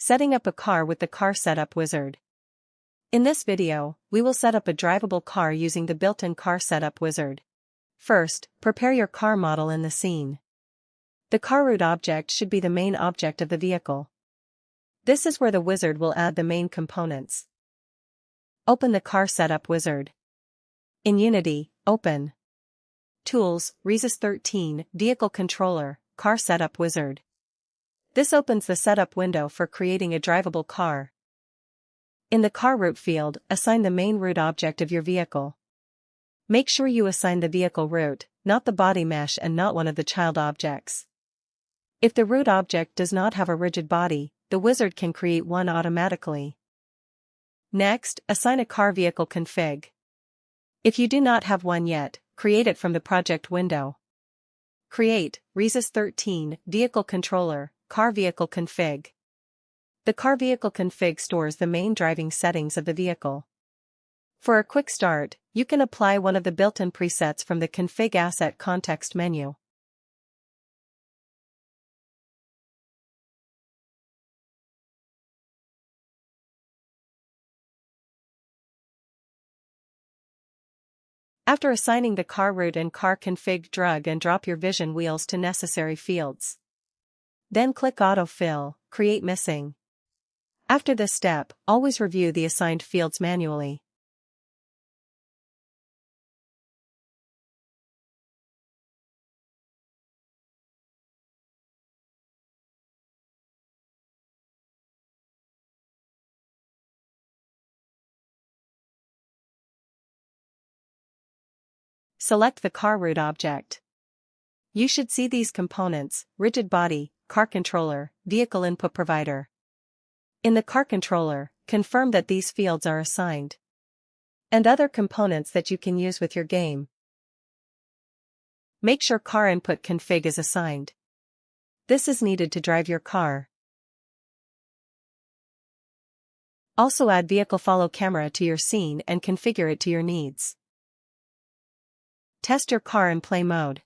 Setting up a car with the Car Setup Wizard. In this video, we will set up a drivable car using the built-in Car Setup Wizard. First, prepare your car model in the scene. The car root object should be the main object of the vehicle. This is where the wizard will add the main components. Open the Car Setup Wizard. In Unity, open Tools, Resus 13, Vehicle Controller, Car Setup Wizard. This opens the setup window for creating a drivable car. In the car root field, assign the main root object of your vehicle. Make sure you assign the vehicle root, not the body mesh and not one of the child objects. If the root object does not have a rigid body, the wizard can create one automatically. Next, assign a car vehicle config. If you do not have one yet, create it from the project window. Create, Resus 13, Vehicle Controller, Car Vehicle Config. The car vehicle config stores the main driving settings of the vehicle. For a quick start, you can apply one of the built-in presets from the Config Asset context menu. After assigning the car root and car config, drag and drop your vision wheels to necessary fields. Then click Autofill, Create Missing. After this step, always review the assigned fields manually. Select the car root object. You should see these components: rigid body, car controller, vehicle input provider. In the car controller, confirm that these fields are assigned. And other components that you can use with your game. Make sure car input config is assigned. This is needed to drive your car. Also add vehicle follow camera to your scene and configure it to your needs. Test your car in play mode.